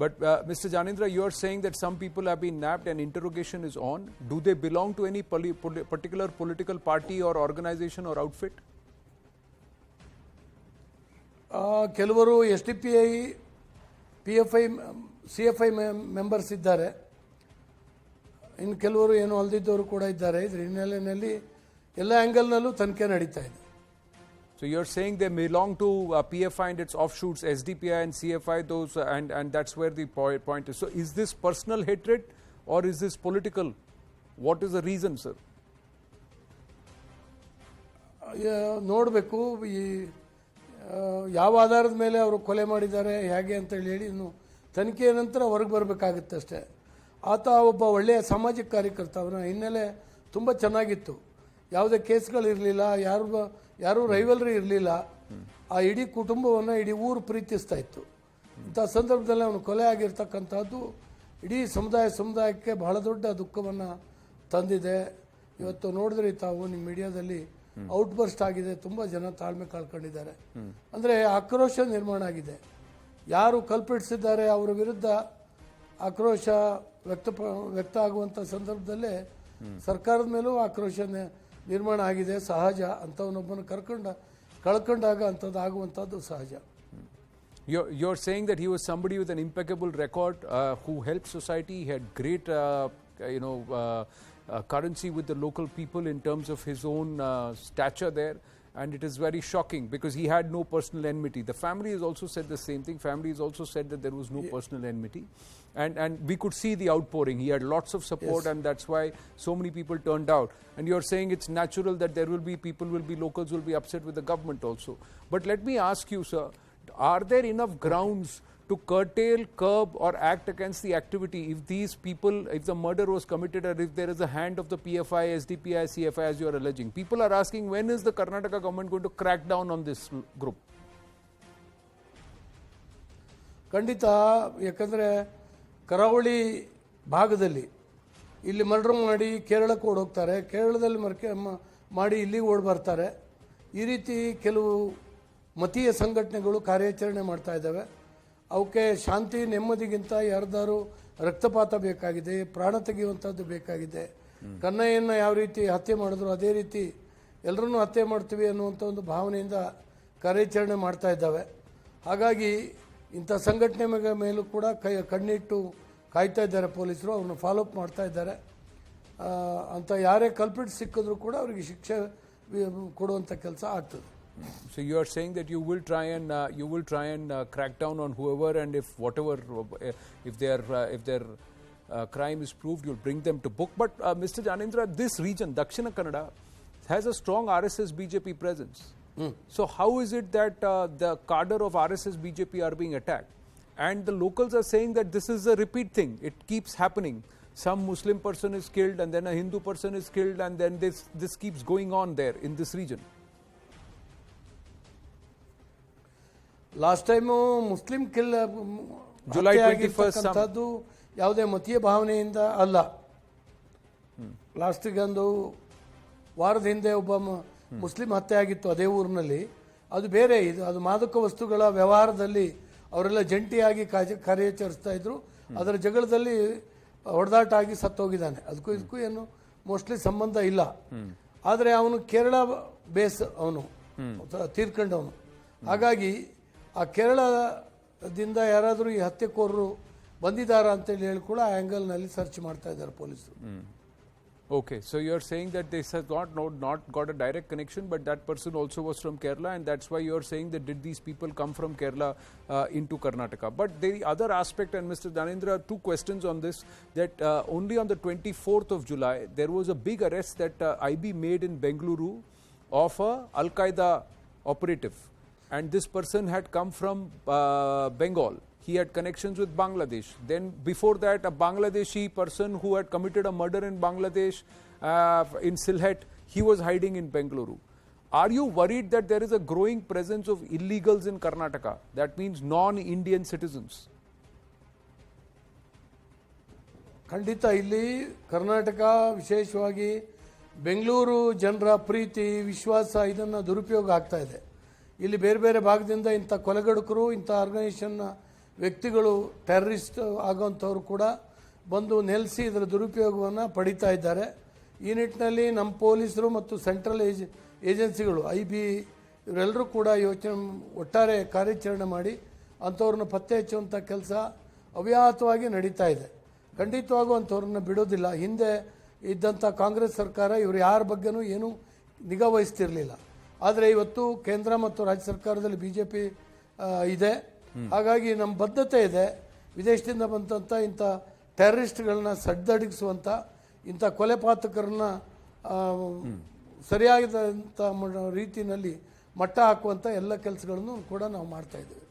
[SPEAKER 1] But Mr. Janendra, you are saying that some people have been nabbed and interrogation is on. Do they belong to any particular political party or organization or outfit?
[SPEAKER 13] ಕೆಲವರು SDPI, PFI, CFI ಮೆಂಬರ್ಸ್ ಇದ್ದಾರೆ. ಇನ್ನು ಕೆಲವರು ಏನು ಅಲ್ದಿದ್ದವರು ಕೂಡ ಇದ್ದಾರೆ. ಇದರ ಹಿನ್ನೆಲೆಯಲ್ಲಿ ಎಲ್ಲ ಆ್ಯಂಗಲ್ನಲ್ಲೂ ತನಿಖೆ ನಡೀತಾ ಇದೆ.
[SPEAKER 1] So you're saying they belong to PFI and its offshoots, SDPI and CFI, those, and that's where the point is. So is this personal hatred or is this political? What is the reason, sir?
[SPEAKER 13] ನೋಡಬೇಕು ಈ ಯಾವ ಆಧಾರದ ಮೇಲೆ ಅವರು ಕೊಲೆ ಮಾಡಿದ್ದಾರೆ ಹೇಗೆ ಅಂತೇಳಿ ಇನ್ನು ತನಿಖೆಯ ನಂತರ ಹೊರಗೆ ಬರಬೇಕಾಗುತ್ತೆ ಅಷ್ಟೇ. ಆತ ಒಬ್ಬ ಒಳ್ಳೆಯ ಸಾಮಾಜಿಕ ಕಾರ್ಯಕರ್ತ. ಅವನ ಹಿನ್ನೆಲೆ ತುಂಬ ಚೆನ್ನಾಗಿತ್ತು. ಯಾವುದೇ ಕೇಸ್ಗಳಿರಲಿಲ್ಲ, ಯಾರೂ ರೈವಲ್ರಿ ಇರಲಿಲ್ಲ. ಆ ಇಡೀ ಕುಟುಂಬವನ್ನು ಇಡೀ ಊರು ಪ್ರೀತಿಸ್ತಾ ಇತ್ತು. ಇಂಥ ಸಂದರ್ಭದಲ್ಲಿ ಅವನು ಕೊಲೆ ಆಗಿರ್ತಕ್ಕಂಥದ್ದು ಇಡೀ ಸಮುದಾಯಕ್ಕೆ ಬಹಳ ದೊಡ್ಡ ದುಃಖವನ್ನು ತಂದಿದೆ. ಇವತ್ತು ನೋಡಿದ್ರಿ ತಾವು ನಿಮ್ಮ ಮೀಡಿಯಾದಲ್ಲಿ ಔಟ್ಬರ್ಸ್ಟ್ ಆಗಿದೆ. ತುಂಬ ಜನ ತಾಳ್ಮೆ ಕಳ್ಕೊಂಡಿದ್ದಾರೆ. ಅಂದರೆ ಆಕ್ರೋಶ ನಿರ್ಮಾಣ ಆಗಿದೆ. ಯಾರು ಕಲ್ಪಿಸಿದ್ದಾರೆ ಅವರ ವಿರುದ್ಧ ಆಕ್ರೋಶ ವ್ಯಕ್ತ ಆಗುವಂಥ ಸಂದರ್ಭದಲ್ಲೇ ಸರ್ಕಾರದ ಮೇಲೂ ಆಕ್ರೋಶ ನಿರ್ಮಾಣ ಆಗಿದೆ. ಸಹಜ. ಅಂಥವನೊಬ್ಬನ ಕಳ್ಕೊಂಡಾಗ ಅಂಥದ್ದು ಆಗುವಂಥದ್ದು ಸಹಜ.
[SPEAKER 1] You're saying that he was somebody with an impeccable record who helped society. He had great currency with the local people in terms of his own stature there, and it is very shocking because he had no personal enmity. The family has also said the same thing. Family has also said that there was no personal enmity, and we could see the outpouring. He had lots of support, and that's why so many people turned out. And you're saying it's natural that there will be locals will be upset with the government also. But let me ask you, sir, are there enough grounds to curtail, curb or act against the activity if these people, if the murder was committed or if there is a hand of the PFI, SDPI, CFI as you are alleging? People are asking, when is the Karnataka government going to crack down on this group?
[SPEAKER 13] ಖಂಡಿತ. ಯಾಕಂದರೆ ಕರಾವಳಿ ಭಾಗದಲ್ಲಿ ಇಲ್ಲಿ murder ಮಾಡಿ ಕೇರಳಕ್ಕೆ ಓಡೋಗ್ತಾರೆ, ಕೇರಳದಲ್ಲಿ ಮಾಡಿ ಇಲ್ಲಿಗೆ ಓಡಿ ಬರ್ತಾರೆ. ಈ ರೀತಿ ಕೆಲವು ಮತೀಯ ಸಂಘಟನೆಗಳು ಕಾರ್ಯಾಚರಣೆ ಮಾಡ್ತಾ ಇದ್ದಾವೆ. ಅವಕ್ಕೆ ಶಾಂತಿ ನೆಮ್ಮದಿಗಿಂತ ಯಾರ್ದಾರು ರಕ್ತಪಾತ ಬೇಕಾಗಿದೆ, ಪ್ರಾಣ ತೆಗೆಯುವಂಥದ್ದು ಬೇಕಾಗಿದೆ. ಕನ್ನಯ್ಯನ ಯಾವ ರೀತಿ ಹತ್ಯೆ ಮಾಡಿದ್ರು ಅದೇ ರೀತಿ ಎಲ್ಲರನ್ನೂ ಹತ್ಯೆ ಮಾಡ್ತೀವಿ ಅನ್ನುವಂಥ ಒಂದು ಭಾವನೆಯಿಂದ ಕಾರ್ಯಾಚರಣೆ ಮಾಡ್ತಾ ಇದ್ದಾವೆ. ಹಾಗಾಗಿ ಇಂಥ ಸಂಘಟನೆ ಮೇಲೂ ಕೂಡ ಕಣ್ಣಿಟ್ಟು ಕಾಯ್ತಾ ಇದ್ದಾರೆ ಪೊಲೀಸರು, ಅವ್ರನ್ನ ಫಾಲೋಅಪ್ ಮಾಡ್ತಾ ಇದ್ದಾರೆ. ಅಂತ ಯಾರೇ ಕಲ್ಪ್ರಿಟ್ ಸಿಕ್ಕಿದ್ರು ಕೂಡ ಅವರಿಗೆ ಶಿಕ್ಷೆ ಕೊಡುವಂಥ ಕೆಲಸ ಆಗ್ತದೆ.
[SPEAKER 1] So you are saying that you will try and crack down on whoever, and if their crime is proved, you'll bring them to book. But Mr. Janendra, this region, Dakshina Kannada, has a strong RSS BJP presence. So how is it that the cadre of RSS BJP are being attacked? And the locals are saying that this is a repeat thing. It keeps happening. Some Muslim person is killed, and then a Hindu person is killed, and then this keeps going on there in this region.
[SPEAKER 13] Last time Muslim
[SPEAKER 1] July 21
[SPEAKER 13] ಯಾವುದೇ ಮತೀಯ ಭಾವನೆಯಿಂದ ಅಲ್ಲ. ಲಾಸ್ಟಿಗೊಂದು ವಾರದ ಹಿಂದೆ ಒಬ್ಬ Muslim ಹತ್ಯೆ ಆಗಿತ್ತು ಅದೇ ಊರಿನಲ್ಲಿ. ಅದು ಬೇರೆ, ಅದು ಮಾದಕ ವಸ್ತುಗಳ ವ್ಯವಹಾರದಲ್ಲಿ ಅವರೆಲ್ಲ ಜಂಟಿಯಾಗಿ ಕಾರ್ಯಾಚರಿಸ್ತಾ ಇದ್ರು. ಅದರ ಜಗಳದಲ್ಲಿ ಹೊಡೆದಾಟ ಆಗಿ ಸತ್ತೋಗಿದ್ದಾನೆ. ಅದಕ್ಕೂ ಇದಕ್ಕೂ ಏನು ಮೋಸ್ಟ್ಲಿ ಸಂಬಂಧ ಇಲ್ಲ. ಆದರೆ ಅವನು ಕೇರಳ ಬೇಸ್, ಅವನು ತೀರ್ಕೊಂಡವನು. ಹಾಗಾಗಿ ಆ ಕೇರಳದಿಂದ ಯಾರಾದರೂ ಈ ಹತ್ಯೆಕೋರರು ಬಂದಿದ್ದಾರಾ ಅಂತೇಳಿ ಹೇಳಿ ಕೂಡ ಆ ಆ್ಯಂಗಲ್ನಲ್ಲಿ ಸರ್ಚ್ ಮಾಡ್ತಾ ಇದ್ದಾರೆ ಪೊಲೀಸರು.
[SPEAKER 1] Okay, so you're saying that this has not got a direct connection, but that person also was from Kerala, and that's why you're saying that did these people come from Kerala into Karnataka? But the other aspect, and Mr. Janendra, two questions on this, that only on the 24th of July, there was a big arrest that IB made in Bengaluru of a Al-Qaeda operative. And this person had come from Bengal. He had connections with Bangladesh. Then before that, a Bangladeshi person who had committed a murder in Bangladesh in Sylhet, he was hiding in Bengaluru. Are you worried that there is a growing presence of illegals in Karnataka? That means non-Indian citizens.
[SPEAKER 13] ಖಂಡಿತ ಇಲ್ಲಿ ಕರ್ನಾಟಕ, ವಿಶೇಷವಾಗಿ ಬೆಂಗಳೂರು ಜನರ ಪ್ರೀತಿ, ವಿಶ್ವಾಸ ಇದನ್ನು ದುರುಪಯೋಗ ಆಗ್ತಾ ಇದೆ. ಇಲ್ಲಿ ಬೇರೆ ಬೇರೆ ಭಾಗದಿಂದ ಇಂಥ ಕೊಲೆಗಡುಕರು, ಇಂಥ ಆರ್ಗನೈಸೇಷನ್ನ ವ್ಯಕ್ತಿಗಳು, ಟೆರರಿಸ್ಟ್ ಆಗೋಂಥವ್ರು ಕೂಡ ಬಂದು ನೆಲೆಸಿ ಇದರ ದುರುಪಯೋಗವನ್ನು ಪಡಿತಾ ಇದ್ದಾರೆ. ಈ ನಿಟ್ಟಿನಲ್ಲಿ ನಮ್ಮ ಪೊಲೀಸರು ಮತ್ತು ಸೆಂಟ್ರಲ್ ಏಜೆನ್ಸಿಗಳು, IB, ಇವರೆಲ್ಲರೂ ಕೂಡ ಒಟ್ಟಾರೆ ಕಾರ್ಯಾಚರಣೆ ಮಾಡಿ ಅಂಥವ್ರನ್ನ ಪತ್ತೆ ಹಚ್ಚುವಂಥ ಕೆಲಸ ಅವ್ಯಾಹತವಾಗಿ ನಡೀತಾ ಇದೆ. ಖಂಡಿತವಾಗೂ ಅಂಥವ್ರನ್ನ ಬಿಡೋದಿಲ್ಲ. ಹಿಂದೆ ಇದ್ದಂಥ ಕಾಂಗ್ರೆಸ್ ಸರ್ಕಾರ ಇವರು ಯಾರ ಬಗ್ಗೆನೂ ಏನೂ ನಿಗಾ ವಹಿಸ್ತಿರಲಿಲ್ಲ. ಆದರೆ ಇವತ್ತು ಕೇಂದ್ರ ಮತ್ತು ರಾಜ್ಯ ಸರ್ಕಾರದಲ್ಲಿ BJP ಇದೆ. ಹಾಗಾಗಿ ನಮ್ಮ ಬದ್ಧತೆ ಇದೆ. ವಿದೇಶದಿಂದ ಬಂದಂಥ ಇಂಥ ಟೆರರಿಸ್ಟ್ಗಳನ್ನ ಸಡ್ದಡಿಸುವಂಥ, ಇಂಥ ಕೊಲೆಪಾತಕರನ್ನ ಸರಿಯಾದಂಥ ರೀತಿಯಲ್ಲಿ ಮಟ್ಟ ಹಾಕುವಂಥ ಎಲ್ಲ ಕೆಲಸಗಳನ್ನು ಕೂಡ ನಾವು ಮಾಡ್ತಾ ಇದ್ದೇವೆ.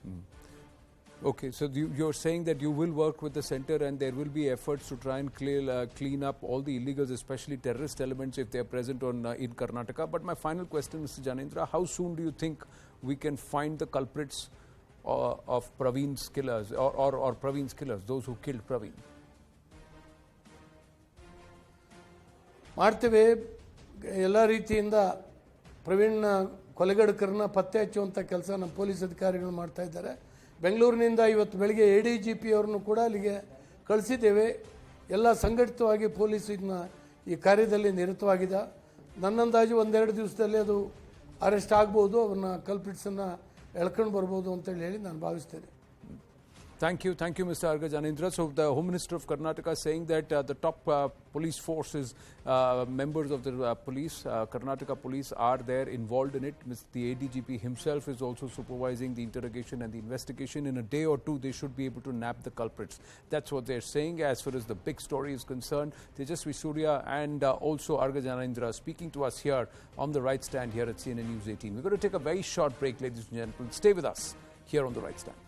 [SPEAKER 1] Okay, so you're saying that you will work with the center and there will be efforts to try and clean up all the illegals, especially terrorist elements, if they are present in Karnataka. But my final question, Mr. Janendra, how soon do you think we can find the culprits of Praveen's killers or Praveen's killers, those who killed Praveen?
[SPEAKER 13] ಮಾಡ್ತೇವೆ. ಎಲ್ಲ ರೀತಿಯಿಂದ ಪ್ರವೀಣ್ ಕೊಲೆಗಡುಕರನ್ನ ಪತ್ತೆ ಹಚ್ಚುವಂಥ ಕೆಲಸ ನಮ್ಮ police ಅಧಿಕಾರಿಗಳು ಮಾಡ್ತಾ ಇದ್ದಾರೆ. ಬೆಂಗಳೂರಿನಿಂದ ಇವತ್ತು ಬೆಳಗ್ಗೆ ADGP ಅವರನ್ನು ಕೂಡ ಅಲ್ಲಿಗೆ ಕಳಿಸಿದ್ದೇವೆ. ಎಲ್ಲ ಸಂಘಟಿತವಾಗಿ ಪೊಲೀಸ್ ಈ ಕಾರ್ಯದಲ್ಲಿ ನಿರತವಾಗಿದೆ. ನನ್ನಂದಾಜು ಒಂದೆರಡು ದಿವಸದಲ್ಲಿ ಅದು ಅರೆಸ್ಟ್ ಆಗ್ಬೋದು, ಅವ್ರನ್ನ ಕಲ್ಪ್ರಿಟ್ಸನ್ನು ಎಳ್ಕೊಂಡು ಬರ್ಬೋದು ಅಂತೇಳಿ ಹೇಳಿ ನಾನು ಭಾವಿಸ್ತೇನೆ.
[SPEAKER 1] Thank you, Mr. Arga Janendra. So the Home Minister of Karnataka is saying that the top police forces, members of the police, Karnataka police are there involved in it. The ADGP himself is also supervising the interrogation and the investigation. In a day or two, they should be able to nab the culprits. That's what they're saying. As far as the big story is concerned, Tejasvi Surya and also Arga Janendra speaking to us here on the Right Stand here at CNN News 18. We're going to take a very short break, ladies and gentlemen. Stay with us here on the Right Stand.